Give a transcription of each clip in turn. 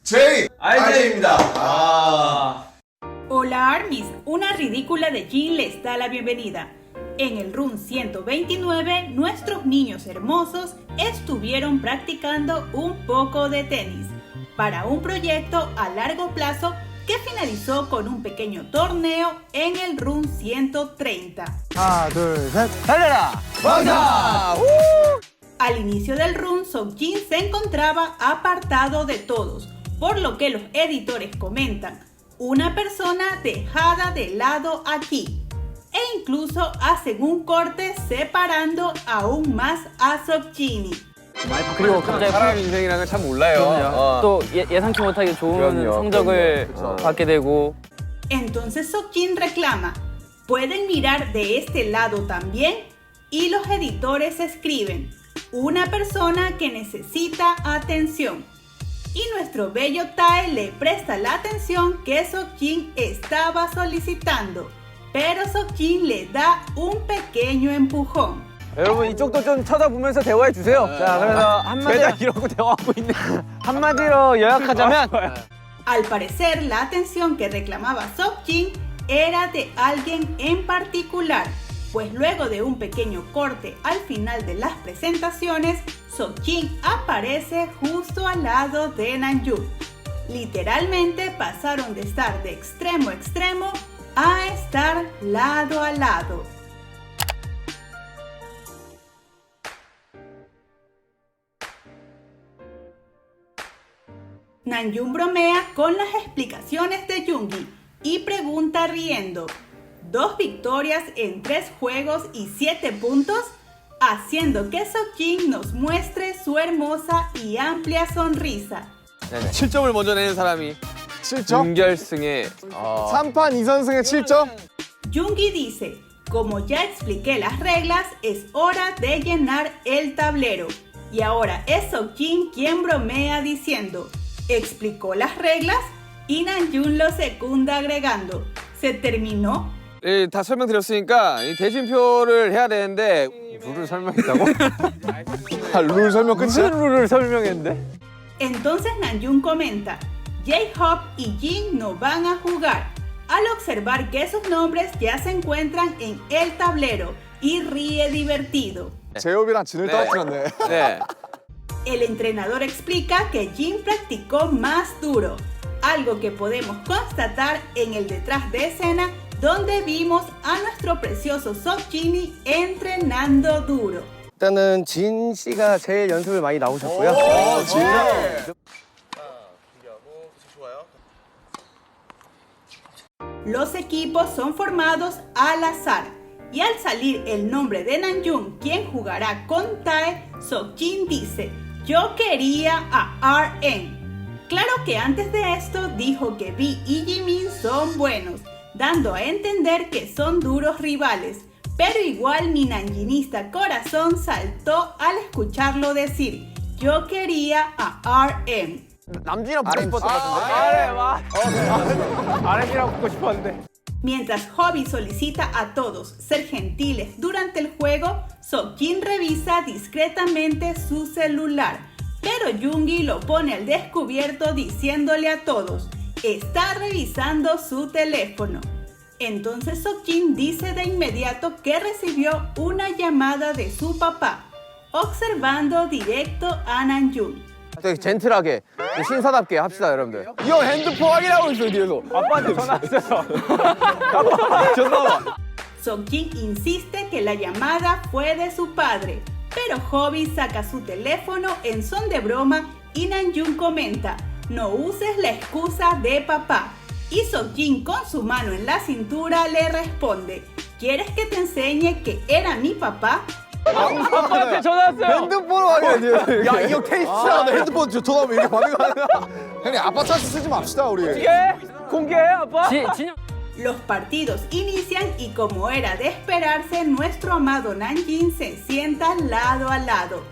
RJ입니다. Hola Armis, una ridícula de Jin les da la bienvenida. En el Room 129, nuestros niños hermosos estuvieron practicando un poco de tenis para un proyecto a largo plazo que finalizó con un pequeño torneo en el Room 130. 하나, 둘, 셋, 달려라! 반사! Al inicio del Room, Seokjin se encontraba apartado de todos, por lo que los editores comentan, una persona dejada de lado aquí, e incluso hacen un corte separando aún más a Seokjin. 그리고 갑자기 사람 인생이라는 걸 참 몰라요. 또 예상치 못하게 좋은 그럼요, 성적을 그럼요. 받게 되고 Entonces Seokjin reclama, ¿pueden mirar de este lado también? Y los editores escriben, una persona que necesita atención. Y nuestro bello Tae le presta la atención que Seokjin estaba solicitando, pero Seokjin le da un pequeño empujón. 여러분 이쪽도 좀 쳐다보면서 대화해 주세요. 자, 그래서 한마디로 이러고 대화하고 있네. 한마디로 요약하자면 Al parecer, la atención que reclamaba Seokjin era de alguien en particular, pues luego de un pequeño corte al final de las presentaciones, Seokjin aparece justo al lado de Namjoon. Literalmente pasaron de estar de extremo a extremo a estar lado a lado. Namjoon bromea con las explicaciones de Yoongi y pregunta riendo, ¿2 victorias en 3 juegos y 7 puntos? Haciendo que Seokjin nos muestre su hermosa y amplia sonrisa. 7점을 먼저 내는 사람이 7점? 준결승에 3판 2선승에 7점? Yoongi dice, como ya expliqué las reglas, es hora de llenar el tablero. Y ahora es Seokjin quien bromea diciendo, ¿explicó las reglas? Y Namjoon lo secunda agregando, ¿se terminó? 예, 다 설명드렸으니까 이 대진표를 해야 되는데 룰을 설명했다고? 룰 설명 끝이야? 무슨 룰을 설명했는데? Entonces Namjoon comenta, J-Hope y Jin no van a jugar, al observar que sus nombres ya se encuentran en el tablero y ríe divertido. 제이홉이랑 진을 네. 떨어뜨렸네. 네. El entrenador explica que Jin practicó más duro, algo que podemos constatar en el detrás de escena donde vimos a nuestro precioso Seokjin entrenando duro. 일단은 진 씨가 제일 연습을 많이 나오셨고요. 진. Los equipos son formados al azar y al salir el nombre de Namjoon, quien jugará con Tae, Seokjin dice, yo quería a RM. Claro que antes de esto dijo que V y Jimin son buenos, dando a entender que son duros rivales, pero igual mi nanjinista corazón saltó al escucharlo decir, yo quería a RM. 남진이랑 붙고 싶었던 것 같은데? RM이랑 붙고 싶었는데. Mientras Hobby solicita a todos ser gentiles durante el juego, Seokjin revisa discretamente su celular, pero Yoongi lo pone al descubierto diciéndole a todos, está revisando su teléfono. Entonces Seokjin dice de inmediato que recibió una llamada de su papá, observando directo a Namjoon. 되게 젠틀하게 신사답게 합시다 여러분들. 이 형 핸드폰 확인하고 있어요 뒤에서. 아빠한테 전화 왔어요. 아빠 전화 와. Seokjin insiste que la llamada fue de su padre, pero Hobby saca su teléfono en son de broma y Namjoon comenta, no uses la excusa de papá. Y Seokjin con su mano en la cintura le responde, ¿quieres que te enseñe que era mi papá? 아빠한테 전화 왔어요. 핸드폰 확인해. 야, 이 형 테이스트라는데 핸드폰 전화하면 이렇게 반응하냐? 형님 아빠 차시 쓰지 맙시다 우리. 공개해 아빠. 진영. Los partidos inician y como era de esperarse, nuestro amado Namjin se sienta lado a lado.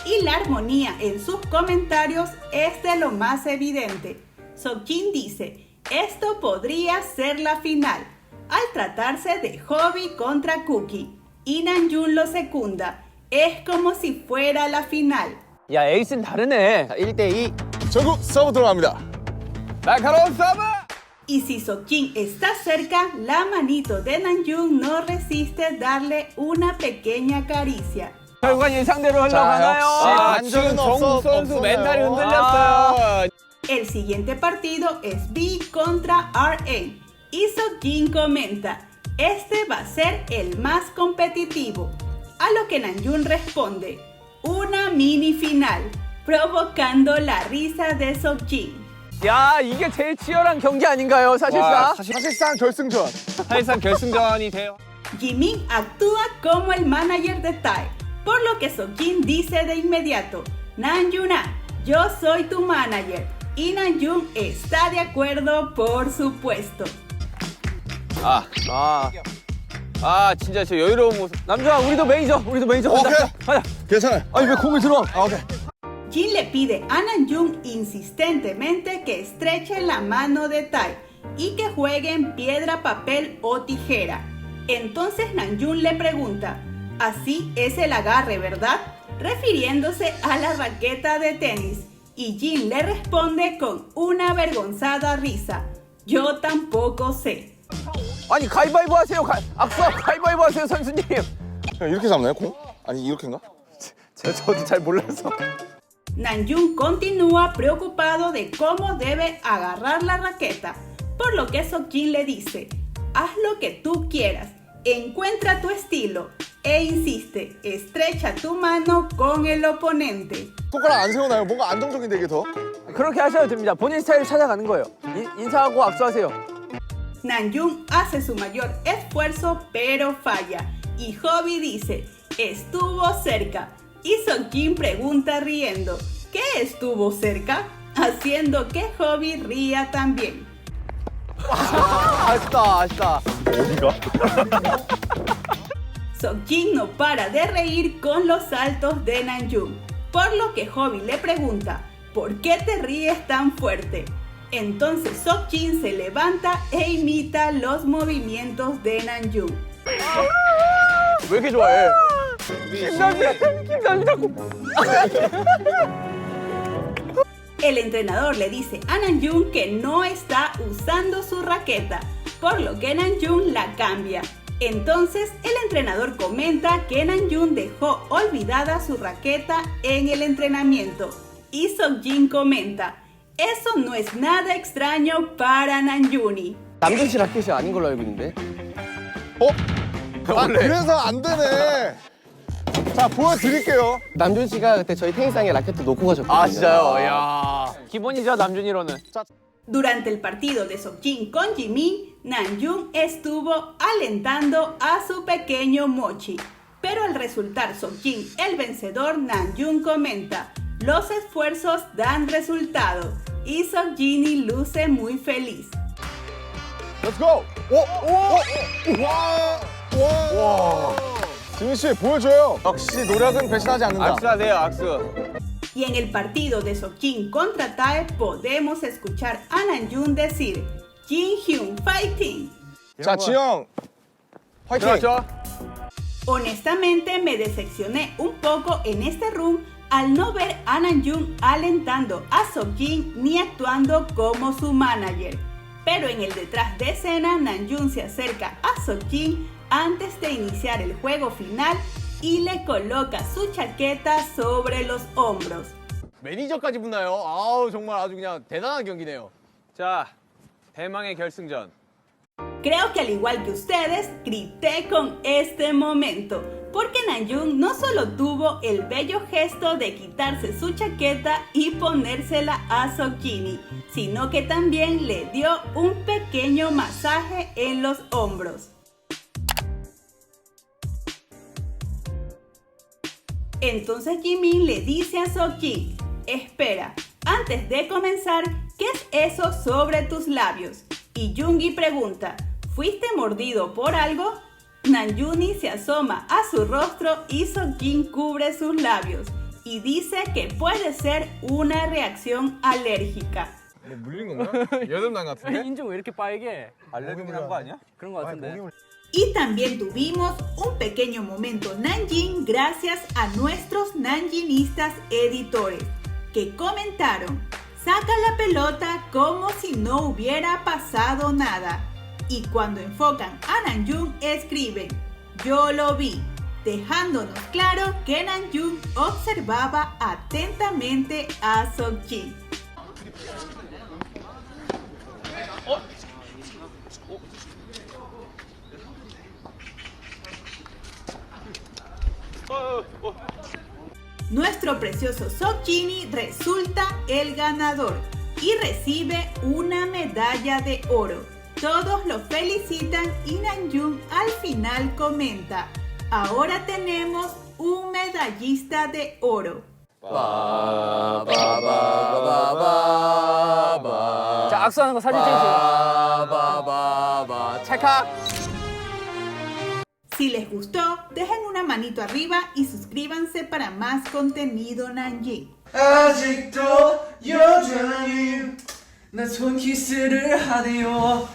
Y la armonía en sus comentarios es de lo más evidente. Seokjin dice, esto podría ser la final, al tratarse de Hobby contra Cookie. Y Namjoon lo secunda, es como si fuera la final. 야 에이스는 다르네. 1대2. 결국 서브 들어갑니다. 날카로운 서브. Y si Seokjin está cerca, la manito de Namjoon no resiste darle una pequeña caricia. 결과는 예상대로 흘러가나요? 역시 지금 반전은 정국 선수 없었네요. 멘탈이 흔들렸어요. El siguiente partido es B contra RN. Y Seokjin comenta, este va a ser el más competitivo. A lo que Namjoon responde, una mini final, provocando la risa de Seokjin. 야, 이게 제일 치열한 경기 아닌가요, 사실상? 와, 사실상 결승전. 사실상 결승전이 돼요. Jimin actúa como el manager de Tae, por lo que Seokjin dice de inmediato, Namjoon, yo soy tu manager. Y Namjoon está de acuerdo, por supuesto. 진짜 저 여유로운 모습. 남주아, 우리도 매니저. 오케이. 가자. 괜찮아요. 아니, 왜 공을 들어? 오케이. Jin le pide a Namjoon insistentemente que estreche la mano de Tae y que jueguen piedra, papel o tijera. Entonces Namjoon le pregunta, así es el agarre, ¿verdad? Refiriéndose a la raqueta de tenis. Y Jin le responde con una avergonzada risa, yo tampoco sé. 아니, 가위바위보 하세요. 악수하고 가위바위보 하세요, 선수님. 이렇게 잡나요, 공? 아니, 이렇게인가? 저도 잘 몰라서. Namjoon continúa preocupado de cómo debe agarrar la raqueta, por lo que Seokjin le dice, haz lo que tú quieras, encuentra tu estilo e insiste, estrecha tu mano con el oponente. 손가락 안 세우나요? 뭔가 안정적인데 이게 더? 그렇게 하셔도 됩니다. 본인 스타일 찾아가는 거예요. 인사하고 악수하세요. Namjoon hace su mayor esfuerzo pero falla y Hobby dice, estuvo cerca. Y Seokjin pregunta riendo, ¿qué estuvo cerca? Haciendo que Hobby ría también. 아쉽다. Seokjin no para de reír con los saltos de Namjoon, por lo que Hobby le pregunta, ¿por qué te ríes tan fuerte? Entonces Seokjin se levanta e imita los movimientos de Namjoon. 왜 이렇게 좋아해? 김남이 자꾸. El entrenador le dice a Namjoon que no está usando su raqueta, por lo que Namjoon la cambia. Entonces el entrenador comenta que Namjoon dejó olvidada su raqueta en el entrenamiento. Y Seokjin comenta, eso no es nada extraño para Namjoon. 남준 씨 라켓이 아닌 걸로 알고 있는데. 그래서 안 되네. 자, 보여드릴게요. 남준 씨가 그때 저희 테니스장에 라켓도 놓고 가셨거든요. 아, 진짜요? 야. 기본이죠, 남준이로는. Durante el partido de Seokjin con Jimin, Namjoon estuvo alentando a su pequeño Mochi. Pero al resultar Seokjin el vencedor, Namjoon comenta, los esfuerzos dan resultado. Y Seokjin luce muy feliz. Let's go. 와. 지민 씨 보여줘요. 역시 노력은 배신하지 않는다. 악수하세요, 악수. Y en el partido de Seokjin contra Tae podemos escuchar a Namjoon decir, Jin-hyun fighting. 자, 지영. 화이팅. 그렇죠? Honestamente me decepcioné un poco en este room al no ver a Namjoon alentando a Seokjin ni actuando como su manager. Pero en el detrás de escena, Namjoon se acerca a Seokjin antes de iniciar el juego final y le coloca su chaqueta sobre los hombros. 매니저까지 붙나요? 아우, 정말 아주 그냥 대단한 경기네요. 자, 대망의 결승전. Creo que al igual que ustedes, grité con este momento, porque Namjoon no solo tuvo el bello gesto de quitarse su chaqueta y ponérsela a Seokjin, sino que también le dio un pequeño masaje en los hombros. Entonces Jimin le dice a Seokjin, espera, antes de comenzar, ¿qué es eso sobre tus labios? Y Yoongi pregunta, ¿fuiste mordido por algo? Namjoon se asoma a su rostro y Seokjin cubre sus labios y dice que puede ser una reacción alérgica. 물린 건가? 여드름 난 것 같은데? 인중 왜 이렇게 빨개? 알레르기 난거 아니야? 그런 거 같은데. Y también tuvimos un pequeño momento Nanjing gracias a nuestros nanjinistas editores que comentaron, saca la pelota como si no hubiera pasado nada. Y cuando enfocan a Namjoon escriben, yo lo vi, dejándonos claro que Namjoon observaba atentamente a Seokjin. Nuestro precioso Seokjin resulta el ganador y recibe una medalla de oro. Todos lo felicitan y Namjoon al final comenta, ahora tenemos un medallista de oro. 자, 악수하는 거 사진 찍으세요. 찰칵. Si les gustó, dejen una manito arriba y suscríbanse para más contenido Nanjing. 아직도 여전히 나 손키스를 하네요.